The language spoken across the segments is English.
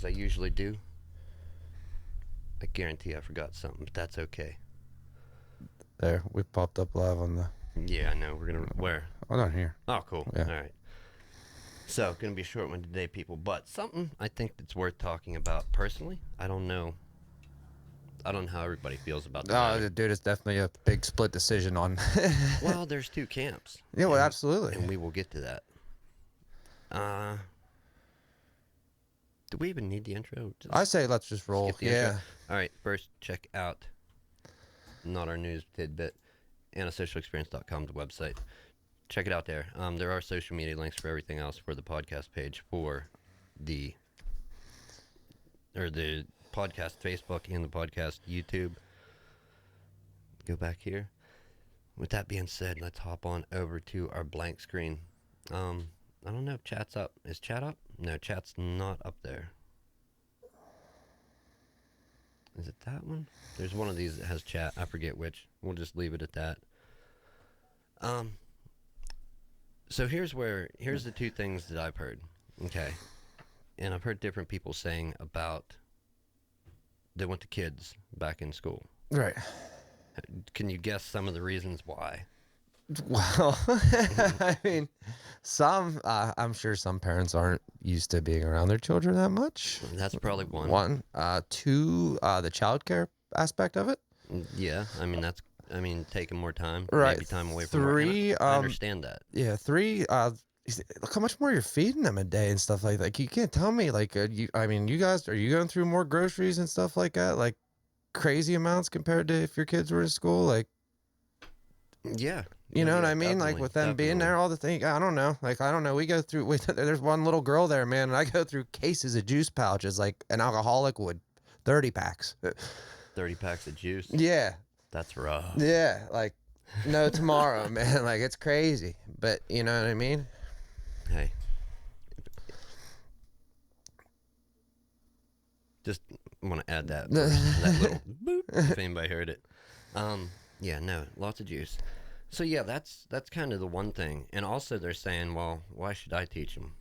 as I usually do. I guarantee I forgot something, but that's okay. There, we popped up live on the... Yeah, I know. We're going to... Where? Oh, not here. Oh, cool. Yeah. All right. So, going to be a short one today, people. But something I think that's worth talking about personally. I don't know how everybody feels about that. Oh, dude, it's definitely a big split decision on... Well, there's two camps. Yeah, well, absolutely. And we will get to that. Do we even need the intro? I say let's just roll. Yeah. Intro. All right, first check out, not our news tidbit, antisocialexperience.com, the website. Check it out there. There are social media links for everything else for the podcast page for the podcast Facebook and the podcast YouTube. Go back here. With that being said, let's hop on over to our blank screen. I don't know if chat's up. Is chat up? No, chat's not up there. Is it that one? There's one of these that has chat. I forget which. We'll just leave it at that. So here's the two things that I've heard. Okay. And I've heard different people saying about they want the kids back in school. Right. Can you guess some of the reasons why? Well, I mean, I'm sure some parents aren't used to being around their children that much. That's probably one. One. Two, the childcare aspect of it. Yeah, I mean, taking more time, right? Maybe time away from three. Work. I understand that. Yeah, three. Look how much more you're feeding them a day and stuff like that. Like, you can't tell me, like, you guys, are you going through more groceries and stuff like that, like crazy amounts compared to if your kids were in school, like. Yeah. You know what I mean? Like, with them being there all the thing, I don't know. Like, I don't know. We go through, there's one little girl there, man, and I go through cases of juice pouches like an alcoholic would. 30 packs. 30 packs of juice? Yeah. That's rough. Yeah, like, no tomorrow, man. Like, it's crazy. But, you know what I mean? Hey. Just want to add that little boop, if anybody heard it. Yeah, no, lots of juice. So yeah, that's kind of the one thing. And also they're saying, well, why should I teach them?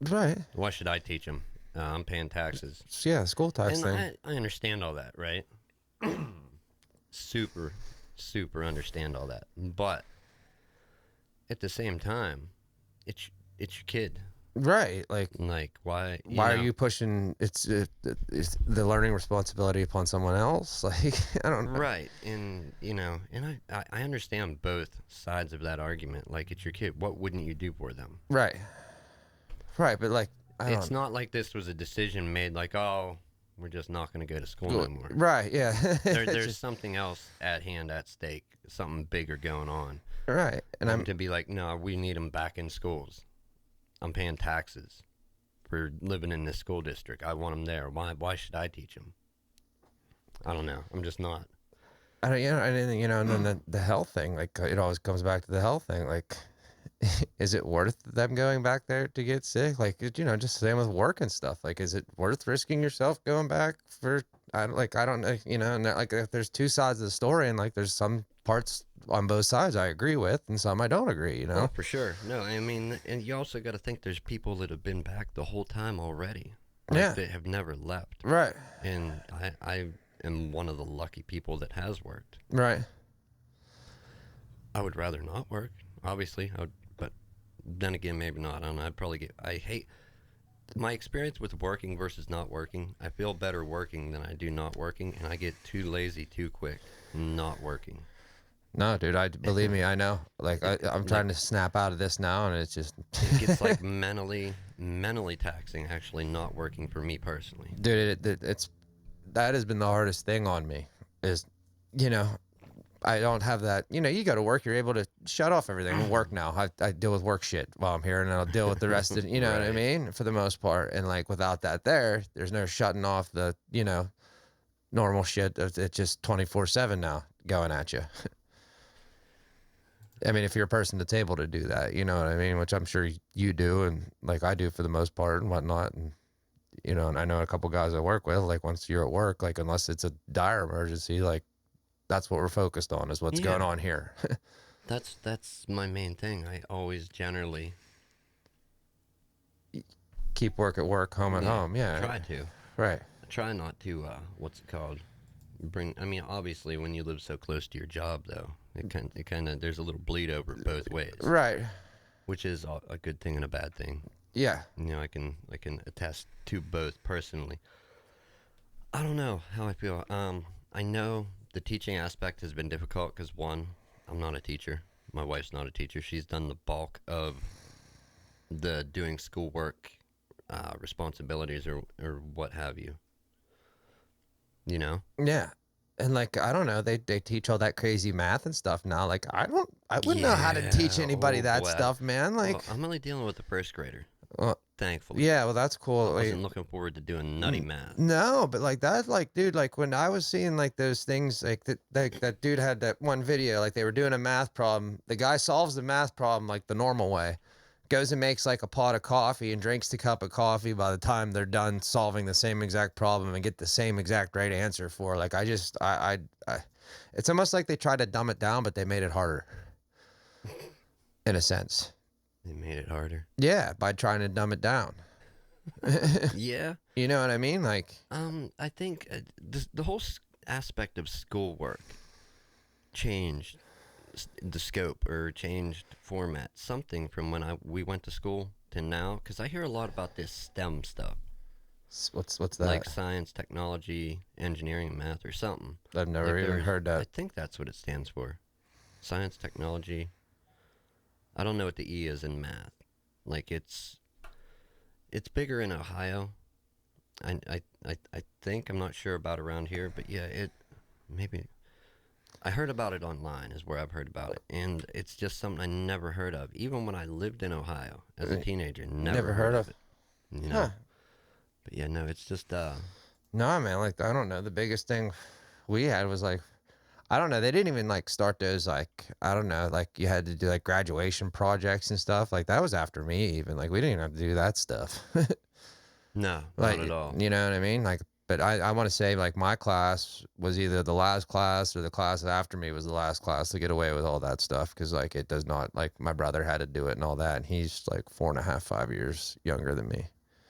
Right. Why should I teach them? I'm paying taxes. Yeah, school tax thing. I understand all that, right? super understand all that. But at the same time, it's your kid. Right, like why are you pushing it's the learning responsibility upon someone else? Like, I don't know. Right, and and I understand both sides of that argument. Like, it's your kid. What wouldn't you do for them? Right, but like, it's not like this was a decision made like, oh, we're just not going to go to school anymore. Right, yeah. There's just something else at hand, at stake, something bigger going on. Right, and I'm to be like, no, we need them back in schools. I'm paying taxes for living in this school district. I want them there. Why should I teach them? I don't know. I'm just not. I don't, and then the health thing, like, it always comes back to the health thing. Like, is it worth them going back there to get sick? Like, just same with work and stuff. Like, is it worth risking yourself going back for, I don't know, and like, there's two sides of the story, and like, there's some parts on both sides I agree with, and some I don't agree, Oh, for sure. No, I mean, and you also got to think there's people that have been back the whole time already. That have never left. Right. And I am one of the lucky people that has worked. Right. I would rather not work, obviously. But then again, maybe not. I don't know. I hate my experience with working versus not working. I feel better working than I do not working, and I get too lazy too quick not working. No, dude, believe me, I know. Like, I'm trying to snap out of this now, and it's just... It gets, like, mentally taxing, actually, not working for me personally. Dude, that has been the hardest thing on me, is, I don't have that, you go to work, you're able to shut off everything and work now. I deal with work shit while I'm here, and I'll deal with the rest of, you know what I mean? For the most part. And, like, without that there's no shutting off the, normal shit. It's just 24/7 now going at you. I mean, if you're a person that's able to do that, you know what I mean? Which I'm sure you do, and like I do for the most part and whatnot. And, and I know a couple guys I work with, like, once you're at work, like, unless it's a dire emergency, like, that's what we're focused on, is what's going on here. That's my main thing. I always generally keep work at work, home at home. Yeah. Try to. Right. I try not to, what's it called? I mean, obviously, when you live so close to your job, though, it kind of, there's a little bleed over both ways, Right. which is a good thing and a bad thing. Yeah. You know, I can attest to both personally. I don't know how I feel. I know the teaching aspect has been difficult because one, I'm not a teacher. My wife's not a teacher. She's done the bulk of the doing schoolwork responsibilities or what have you. You know? Yeah. And like I don't know, they teach all that crazy math and stuff now. Like I wouldn't know how to teach Yeah. anybody Oh that boy. stuff, man. Well, Like I'm only dealing with the first grader, well, thankfully. yeah, well that's I cool. Like, wasn't looking forward to doing nutty math. no, but like that, like dude, like when I was seeing like those things, like that dude had that one video, like they were doing a math problem. The guy solves the math problem like the normal way, goes and makes like a pot of coffee and drinks the cup of coffee by the time they're done solving the same exact problem and get the same exact right answer for. Like I just I it's almost like they tried to dumb it down, but they made it harder in a sense. They made it harder. Yeah, by trying to dumb it down. Yeah. You know what I mean? Like, I think the whole aspect of schoolwork changed the scope or changed format, something from when we went to school to now. Because I hear a lot about this STEM stuff, what's that? like science, technology, engineering, math, or something. I've never Like even heard I that. think that's what it stands for. Science, technology. I don't know what the E is in math. Like it's bigger in Ohio. I think I'm not sure about around here, but yeah, it maybe I heard about it online is where I've heard about it, and it's just something I never heard of. Even when I lived in Ohio as a teenager, never heard of it. You know, Huh. but yeah, no, it's just No, man. Like, I don't know. The biggest thing we had was like, I don't know. They didn't even like start those like I don't know. Like you had to do like graduation projects and stuff. Like that was after me even. Like we didn't even have to do that stuff. no, not Like at all. you know what I mean? Like, but I want to say like my class was either the last class or the class after me was the last class to get away with all that stuff because like it does not like my brother had to do it and all that and he's like 4.5, 5 years younger than me.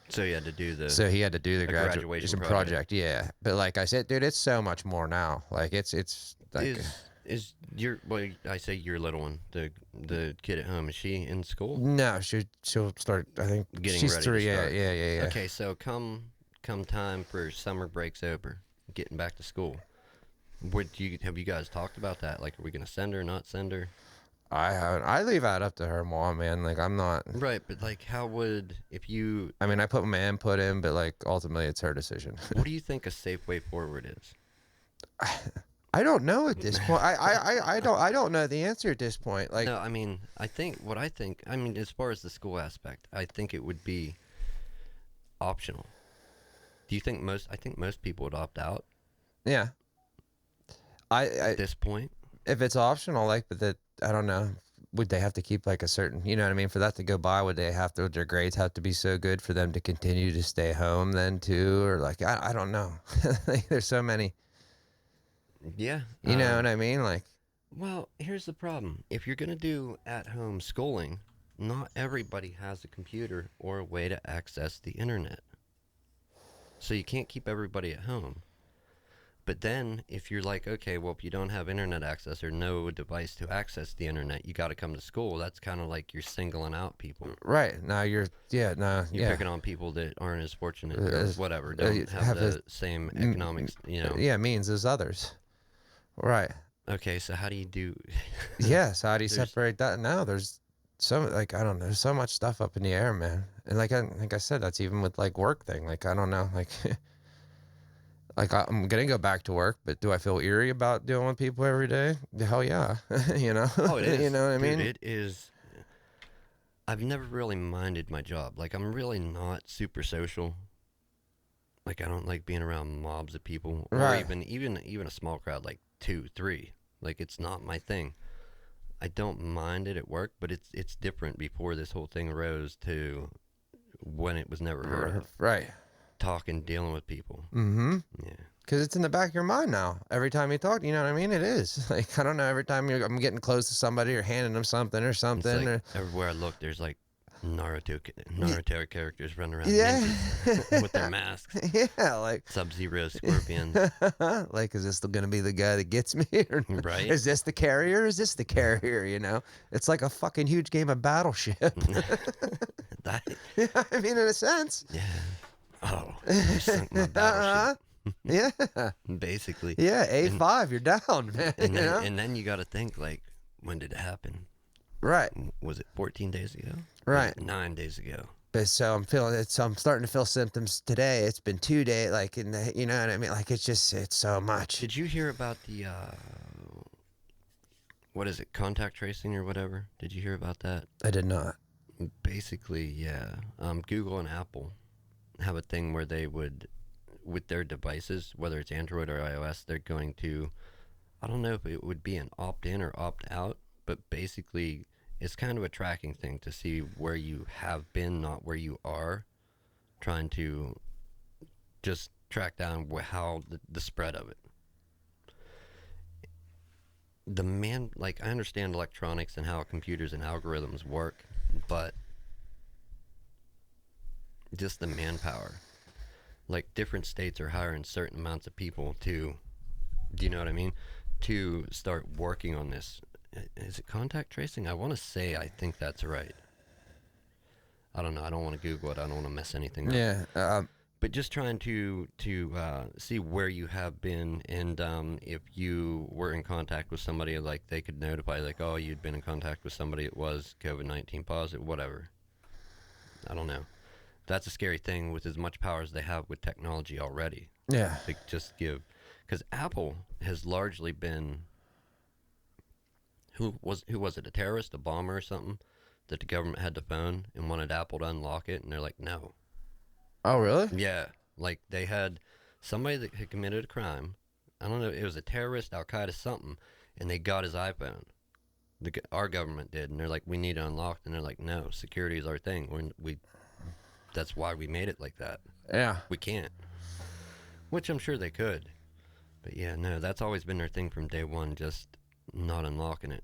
So you had to do the So he had to do the graduation graduation project. project, yeah. But like I said, dude, it's so much more now. Like it's like Is your well? I say your little one, the kid at home. Is she in school? no, she'll start. I think Getting she's ready 3. to Yeah, start. yeah. Okay, so come time for summer breaks over, getting back to school. Have you guys talked about that? Like, are we gonna send her, not send her? I haven't. I leave that up to her mom, man. Like I'm not. Right, but like, how would if you? I mean, I put my input in, but like ultimately, it's her decision. What do you think a safe way forward is? I don't know at this point. I don't know the answer at this point. Like No, I mean, I think. I mean, as far as the school aspect, I think it would be optional. Do you think most? I think most people would opt out yeah, I at this point. if it's optional, like, but that I don't know. Would they have to keep like a certain, you know what I mean? For that to go by, would they have to? Would their grades have to be so good for them to continue to stay home then too, or like I don't know. Like, there's so many. Yeah, You know what I mean? Like well, here's the problem. If you're going to do at home schooling, not everybody has a computer or a way to access the internet. So you can't keep everybody at home. But then, if you're like, okay, well, if you don't have internet access or no device to access the internet, you got to come to school. That's kind of like you're singling out people. right now you're You're yeah picking on people that aren't as fortunate or As- whatever, don't have the the same economics, you know. yeah means as others, right? Okay, so how do you do? Yes. How do you There's- separate that now? There's so like I don't know. There's so much stuff up in the air, man. And like I said, that's even with like work thing. Like I don't know. Like like I'm gonna go back to work, but do I feel eerie about dealing with people every day? Hell yeah. You know. Oh, it is. You know what I Dude, mean? it is. I've never really minded my job. Like, I'm really not super social. Like, I don't like being around mobs of people, or Right. even a small crowd, like 2, 3. Like, it's not my thing. I don't mind it at work, but it's different before this whole thing arose to when it was never heard of. Right. Talking, dealing with people. Mm-hmm. Yeah. Because it's in the back of your mind now. Every time you talk, you know what I mean? It is. Like, I don't know, every time I'm getting close to somebody or handing them something or It's something. like Or, everywhere I look, there's like Naruto characters running around Yeah. ninjas with their masks. Yeah, like Sub-Zero scorpions. like, is this gonna be the guy that gets me? Or Right? is this the carrier? Is this the carrier? You know, it's like a fucking huge game of Battleship. That, Yeah, I mean, in a sense. yeah. Oh, you sunk my battleship. Yeah. Basically. Yeah, A5, you're down, man. And you then, know? and then you got to think, like, when did it happen? Right, Was it 14 days ago? right. 9 days ago. But so I'm feeling it. So I'm starting to feel symptoms today. It's been 2 days, like, you know what I mean? Like, it's so much. Did you hear about the, what is it, contact tracing or whatever? Did you hear about that? I did not. Basically, yeah. Google and Apple have a thing where they would, with their devices, whether it's Android or iOS, they're going to, I don't know if it would be an opt-in or opt-out, but basically it's kind of a tracking thing to see where you have been, not where you are, trying to just track down how the spread of it. Like, I understand electronics and how computers and algorithms work, but just the manpower. Like, different states are hiring certain amounts of people to, do you know what I mean? To start working on this. Is it contact tracing? I want to say I think that's right. I don't know. I don't want to Google it. I don't want to mess anything up. Yeah. But just trying to see where you have been, and if you were in contact with somebody, like, they could notify, like, oh, you'd been in contact with somebody that was COVID-19 positive, whatever. I don't know. That's a scary thing with as much power as they have with technology already. Yeah. To just give, because Apple has largely been, who was it, a terrorist, a bomber or something, that the government had to phone and wanted Apple to unlock it, and they're like, no. Oh, really? Yeah, like, they had somebody that had committed a crime. I don't know, it was a terrorist, Al Qaeda, something, and they got his iPhone. Our government did, and they're like, we need it unlocked, and they're like, no, security is our thing. That's why we made it like that. Yeah. We can't. Which I'm sure they could, but yeah, no, that's always been their thing from day one, just not unlocking it.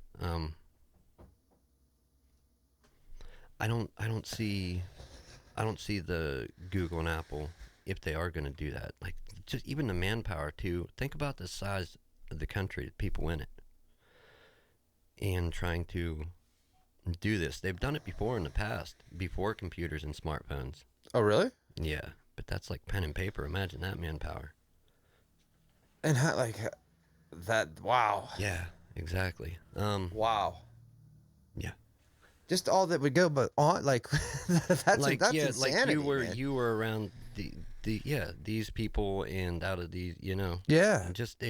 I don't see the Google and Apple, if they are going to do that, like, just even the manpower to think about the size of the country, the people in it, and trying to do this. They've done it before in the past, before computers and smartphones. Oh, really? Yeah, but that's like pen and paper. Imagine that manpower. And how, like, that, wow. Yeah, exactly. Wow. Yeah. Just all that would go, but on, like, that's insanity, like man. you were around these people, and out of these, Yeah. just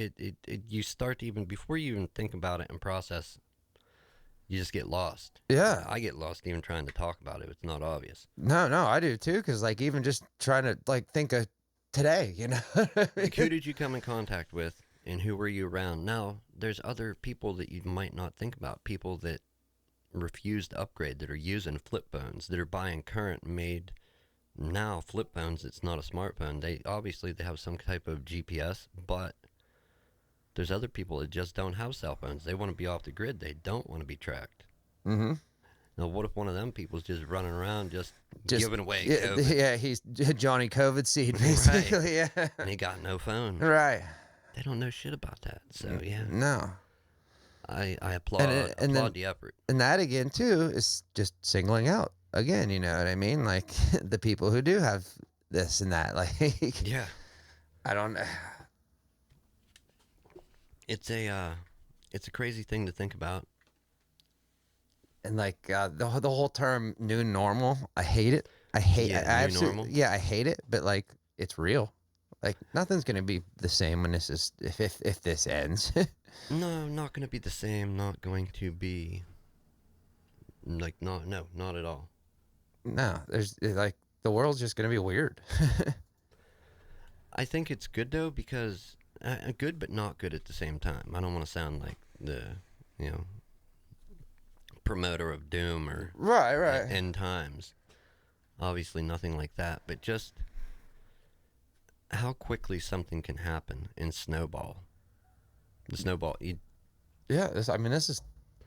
you start to, even before you even think about it and process, you just get lost. Yeah. I get lost even trying to talk about it. It's not obvious. No, I do too, because, like, even just trying to, like, think of today, you know? Like, who did you come in contact with, and who were you around? Now, there's other people that you might not think about, people that refuse to upgrade, that are using flip phones, that are buying current made now flip phones. It's not a smartphone. They have some type of GPS, but there's other people that just don't have cell phones. They want to be off the grid. They don't want to be tracked. Mm-hmm. Now, what if one of them people's just running around just giving away yeah, COVID? Yeah, he's Johnny COVID seed, basically. Right. Yeah. And he got no phone. Right. They don't know shit about that. So, yeah. No. I applaud the effort. And that, again, too, is just singling out, again, you know what I mean? Like, the people who do have this and that, like, Yeah. I don't know. It's a crazy thing to think about. And, like, the whole term new normal, I hate it. I hate it. I new normal? Yeah, I hate it, but, like, it's real. Like, nothing's going to be the same when this is, if this ends. No, not going to be the same. Not going to be, like, not at all. No, there's, like, the world's just going to be weird. I think it's good, though, because good but not good at the same time. I don't want to sound like the, promoter of doom or Right. end times. Obviously nothing like that, but just how quickly something can happen and snowball. The snowball, Yeah, this is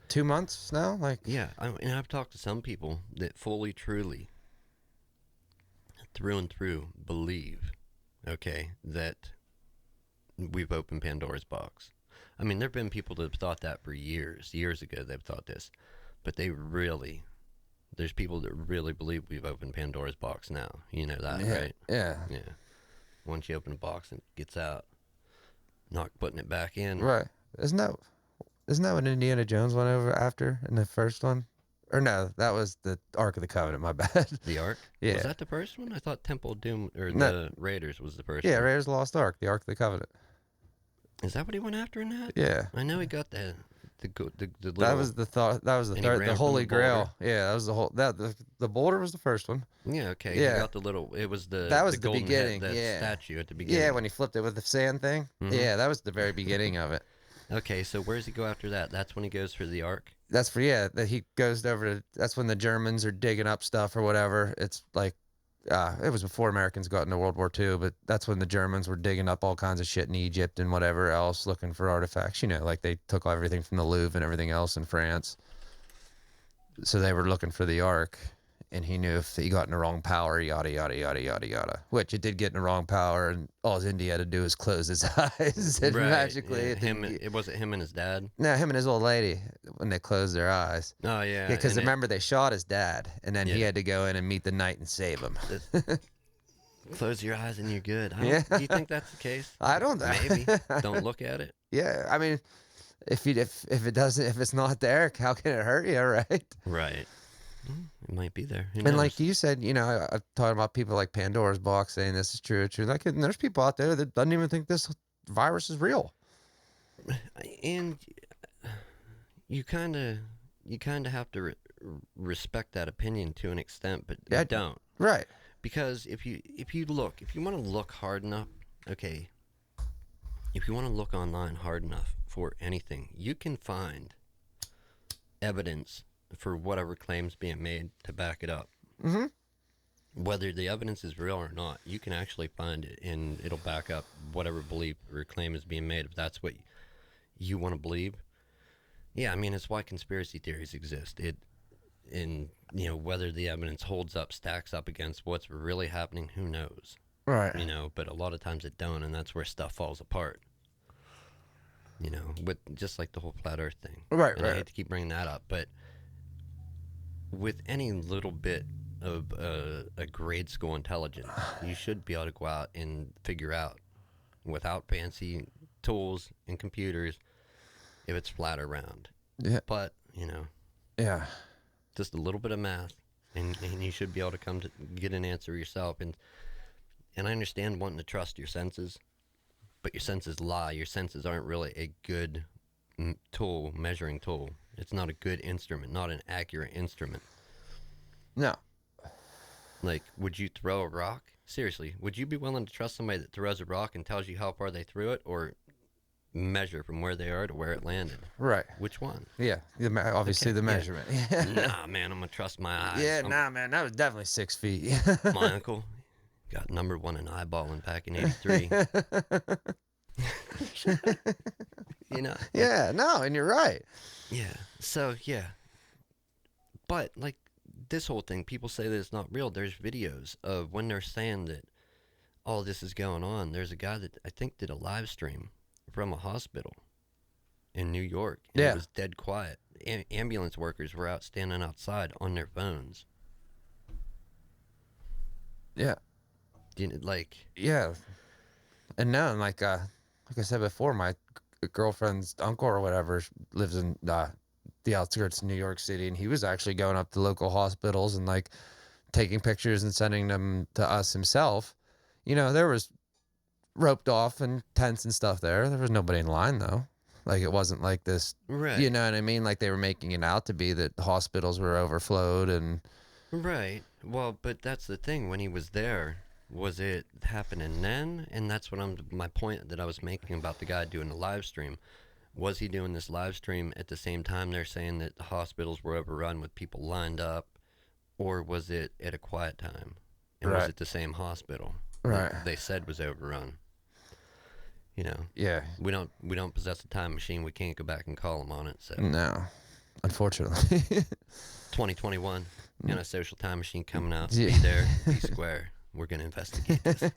2 months now. Like, Yeah, and I've talked to some people that fully, truly, through and through, believe, okay, that we've opened Pandora's box. I mean, there have been people that have thought that for years. Years ago, they've thought this. But there's people that really believe we've opened Pandora's box now. You know that, yeah, right? yeah, Yeah. Once you open a box and it gets out, not putting it back in. right. Isn't that isn't that what Indiana Jones went over after in the first one? Or no, that was the Ark of the Covenant. My bad. The Ark? Was Yeah, that the first one? I thought Temple of Doom or no, the Raiders was the first yeah, one. Raiders of the Lost Ark, the Ark of the Covenant. Is that what he went after in that? Yeah, I know he got the that little, was the thought. That was the and he third, the ran from the Holy boulder. Grail. Yeah, that was the whole. That the boulder was the first one. Yeah, okay. He Yeah, got the little. It was that the was the golden head, beginning. that Yeah, statue at the yeah, beginning. when he flipped it with the sand thing. Hmm. Yeah, that was the very beginning of it. Okay, so where does he go after that? That's when he goes for the Ark. That's for that he goes over to. That's when the Germans are digging up stuff or whatever. It's like it was before Americans got into World War II, but that's when the Germans were digging up all kinds of shit in Egypt and whatever else, looking for artifacts. You know, like they took everything from the Louvre and everything else in France. So they were looking for the Ark, and he knew if he got in the wrong power, yada yada yada yada yada. Which it did get in the wrong power, and all India had to do was close his eyes, and Right. magically Yeah. it didn't. It was it him and his dad. No, him and his old lady when they closed their eyes. Oh Yeah, yeah, because and it. remember they shot his dad, and then he Yeah. had to go in and meet the knight and save him. Close your eyes and you're good. Yeah. Do you think that's the case? I don't know. Maybe. Don't look at it. Yeah, I mean, if it doesn't, if it's not there, how can it hurt you, right? Right. It might be there. Who And knows? like you said, I'm talking about people like Pandora's box saying this is true, true. Like, and there's people out there that doesn't even think this virus is real. And you kind of have to respect that opinion to an extent, but you Yeah, don't. right. Because if you want to look hard enough, okay, if you want to look online hard enough for anything, you can find evidence for whatever claims being made to back it up. Mm-hmm. Whether the evidence is real or not, you can actually find it, and it'll back up whatever belief or claim is being made. If that's what you want to believe, yeah, I mean, it's why conspiracy theories exist. And whether the evidence holds up, stacks up against what's really happening, who knows? Right. But a lot of times it don't, and that's where stuff falls apart. With just like the whole flat Earth thing. Right. And I hate to keep bringing that up, but with any little bit of a grade school intelligence, you should be able to go out and figure out, without fancy tools and computers, if it's flat or round. Yeah. But Yeah. just a little bit of math, and you should be able to come to get an answer yourself. And I understand wanting to trust your senses, but your senses lie. Your senses aren't really a good measuring tool. It's not a good instrument, not an accurate instrument. No. Like, would you throw a rock? Seriously, would you be willing to trust somebody that throws a rock and tells you how far they threw it, or measure from where they are to where it landed? Right. Which one? Yeah. Obviously the measurement. Yeah. Nah, man, I'm gonna trust my eyes. Yeah. Nah, man, that was definitely 6 feet. My uncle got number one in eyeballing back in '83. Yeah. No, and you're right. Yeah. So yeah. But like this whole thing, people say that it's not real. There's videos of when they're saying that all this is going on. There's a guy that I think did a live stream from a hospital in New York, and Yeah. it was dead quiet. Ambulance workers were out standing outside on their phones. Yeah. Like, Yeah. And now, like I said before, my girlfriend's uncle or whatever lives in the outskirts of New York City, and he was actually going up to local hospitals and like taking pictures and sending them to us himself. There was roped off and tents and stuff there. There was nobody in line though. Like it wasn't like this. right. You know what I mean? Like they were making it out to be that hospitals were overflowed and. Right. Well, but that's the thing. When he was there, was it happening then? And that's what my point that I was making about the guy doing the live stream. Was he doing this live stream at the same time they're saying that the hospitals were overrun with people lined up, or was it at a quiet time? And was Right. it the same hospital Right. that they said was overrun? Yeah. We don't possess a time machine. We can't go back and call them on it. So No. unfortunately. 2021, antisocial time machine coming out. Yeah. Be there, be square. We're gonna investigate this.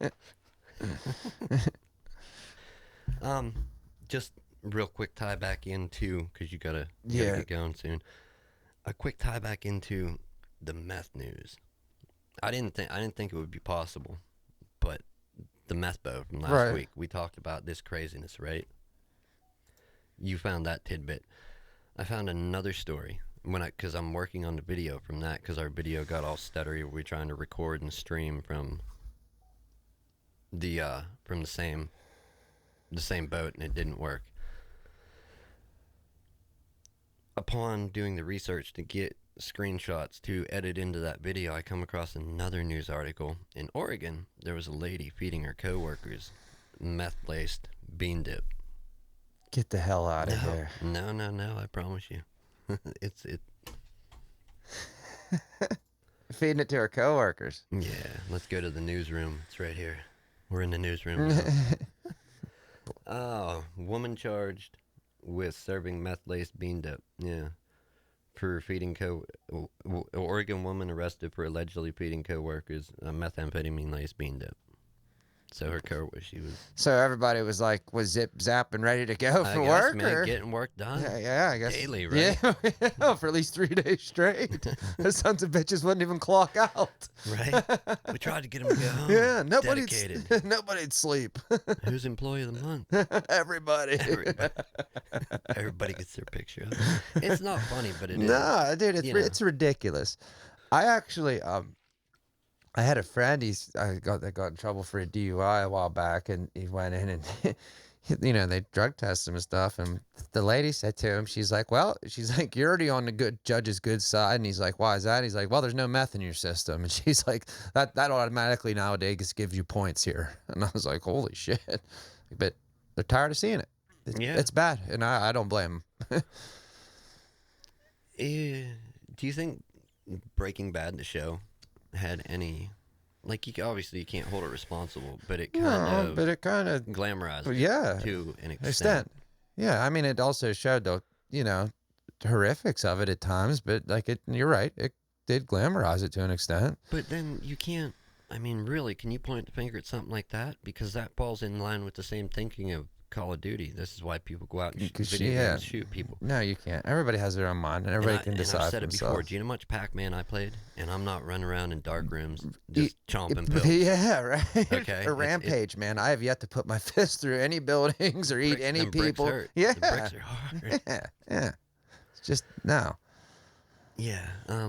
Just real quick tie back into, because you gotta get going soon. A quick tie back into the meth news. I didn't think it would be possible, but the meth boat from last week, we talked about this craziness, right? You found that tidbit. I found another story because I'm working on the video from that, because our video got all stuttery. We're trying to record and stream from the same boat, and it didn't work. Upon doing the research to get screenshots to edit into that video, I come across another news article. In Oregon, there was a lady feeding her coworkers meth-laced bean dip. Get the hell out of here. No, I promise you. It's feeding it to our coworkers. Yeah, let's go to the newsroom. It's right here. We're in the newsroom now. Oh, woman charged with serving meth-laced bean dip. Yeah. For feeding Oregon woman arrested for allegedly feeding coworkers a methamphetamine-laced bean dip. So her she was. So everybody was zip zap and ready to go for work, man, or getting work done. Yeah, I guess daily, right? Yeah, for at least 3 days straight. Those sons of bitches wouldn't even clock out. Right. We tried to get them to go home. Yeah, nobody'd sleep. Who's employee of the month? Everybody. Everybody gets their picture of it. It's not funny, but it is. No, dude, it's ridiculous. I actually I had a friend. That got in trouble for a DUI a while back, and he went in and they drug test him and stuff. And the lady said to him, she's like, you're already on the judge's good side. And he's like, why is that? And he's like, well, there's no meth in your system. And she's like, that automatically nowadays gives you points here. And I was like, holy shit! But they're tired of seeing it. It's bad, and I don't blame them. Do you think Breaking Bad, the show, had any, obviously you can't hold it responsible, but it kind of glamorized it to an extent. Yeah, I mean, it also showed the horrifics of it at times, but you're right, it did glamorize it to an extent. But then you can't, really, can you point the finger at something like that? Because that falls in line with the same thinking of Call of Duty. This is why people go out and shoot people. No, you can't. Everybody has their own mind, and everybody can decide. I've said it before. Do you know how much Pac-Man I played? And I'm not running around in dark rooms just chomping pills. Yeah, right. Okay. A rampage, man. I have yet to put my fist through any buildings or eat any people. Bricks hurt. Yeah, the bricks are hard. Yeah. It's just no. Yeah.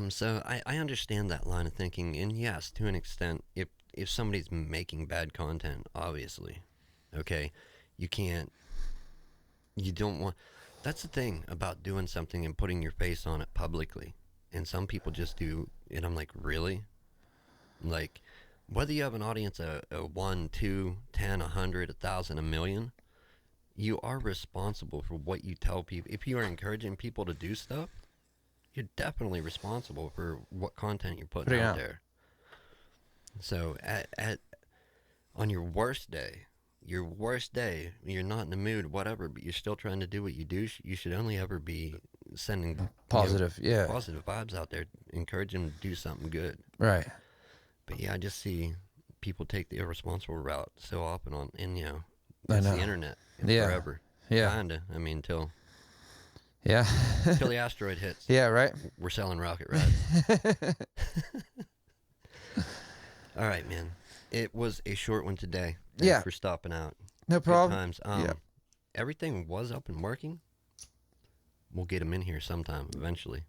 So I understand that line of thinking, and yes, to an extent, if somebody's making bad content, obviously, okay. You don't want, that's the thing about doing something and putting your face on it publicly. And some people just do, and I'm like, really? Whether you have an audience of 1, 2, 10, 100, 1,000, 1,000,000, you are responsible for what you tell people. If you are encouraging people to do stuff, you're definitely responsible for what content you're putting out there. So on your worst day, you're not in the mood, whatever, but you're still trying to do what you do, you should only ever be sending positive vibes out there, encouraging them to do something good. Right. But yeah, I just see people take the irresponsible route so often it's the internet forever. Yeah. Kinda. Until the asteroid hits. Yeah, right. We're selling rocket rides. All right, man. It was a short one today. Thanks for stopping out. No problem. Good times. Everything was up and working. We'll get them in here sometime eventually.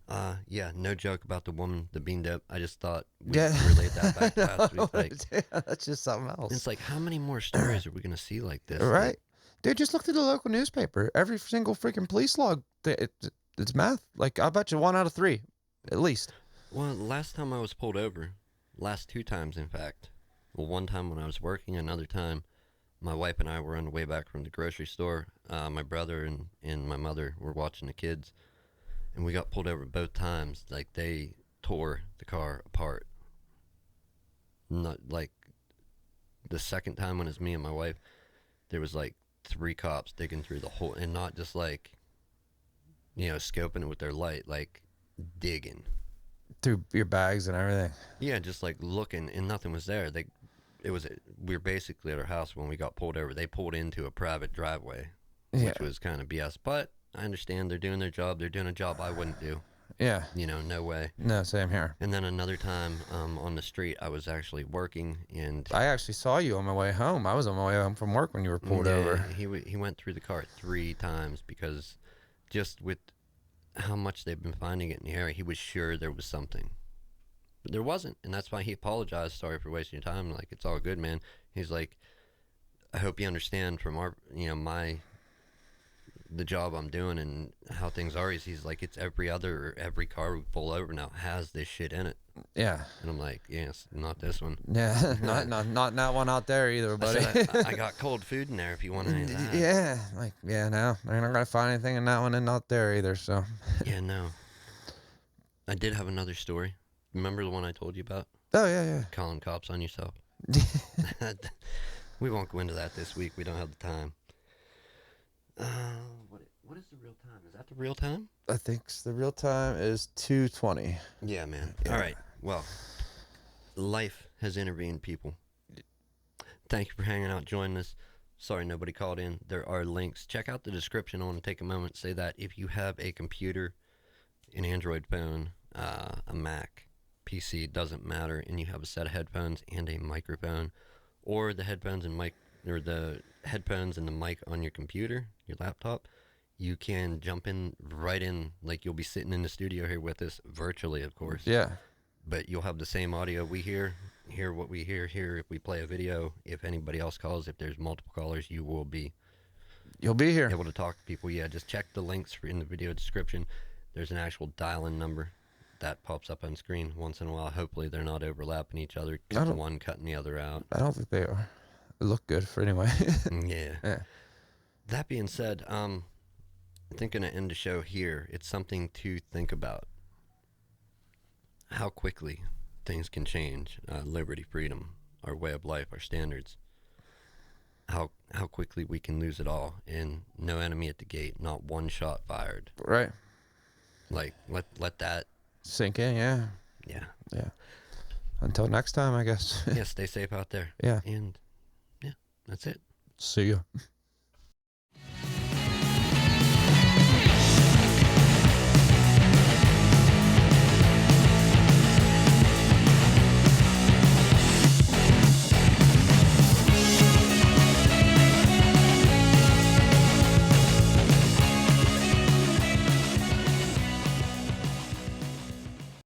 No joke about the woman, the bean dip. I just thought we'd relate that back to last week. That's just something else. It's like, how many more stories are we going to see like this? Right. Dude, just look through the local newspaper. Every single freaking police log, it's math. I bet you 1 out of 3, at least. Well, last time I was pulled over, last 2 times, in fact. Well, one time when I was working, another time my wife and I were on the way back from the grocery store. My brother and my mother were watching the kids, and we got pulled over both times. They tore the car apart. Not the second time when it was me and my wife, there was 3 cops digging through the whole, and not just scoping it with their light, like digging. Through your bags and everything. Yeah, just like looking, and nothing was there. We were basically at our house when we got pulled over. They pulled into a private driveway, Yeah. which was kind of BS. But I understand they're doing their job. They're doing a job I wouldn't do. Yeah. No way. No, same here. And then another time on the street, I was actually working, and I actually saw you on my way home. I was on my way home from work when you were pulled over. He went through the car 3 times because just with how much they've been finding it in the area, he was sure there was something. But there wasn't, and that's why he apologized. Sorry for wasting your time. Like, it's all good, man. He's like, I hope you understand from the job I'm doing and how things are. He's like, it's every car we pull over now has this shit in it. Yeah. And I'm like, yes, not this one. Yeah. not that one out there either, I buddy. said, I got cold food in there if you want any of that. Yeah. Like, yeah, no. They're not going to find anything in that one and not there either, so. Yeah, no. I did have another story. Remember the one I told you about? Oh, yeah. Calling cops on yourself. We won't go into that this week. We don't have the time. What is the real time? Is that the real time? I think the real time is 2:20. Yeah, man. Yeah. All right. Well, life has intervened, people. Thank you for hanging out, joining us. Sorry nobody called in. There are links. Check out the description. I want to take a moment to say that if you have a computer, an Android phone, a Mac, PC, doesn't matter, and you have a set of headphones and a microphone, or the headphones and mic, or the headphones and the mic on your computer, your laptop, you can jump in right in, like you'll be sitting in the studio here with us, virtually, of course. Yeah. But you'll have the same audio we hear what we hear here. If we play a video, if anybody else calls, if there's multiple callers, you will be You'll be here. able to talk to people. Yeah, just check the links in the video description. There's an actual dial-in number that pops up on screen once in a while. Hopefully they're not overlapping each other, one cutting the other out. I don't think they are. They look good for anyway. Yeah. That being said, I think I'm going to end the show here. It's something to think about. How quickly things can change. Liberty, freedom, our way of life, our standards. How quickly we can lose it all, and no enemy at the gate, not one shot fired. Right. Like, let that Sink in, yeah. Yeah. Until next time, I guess. Yeah, stay safe out there. Yeah. And yeah, that's it. See ya.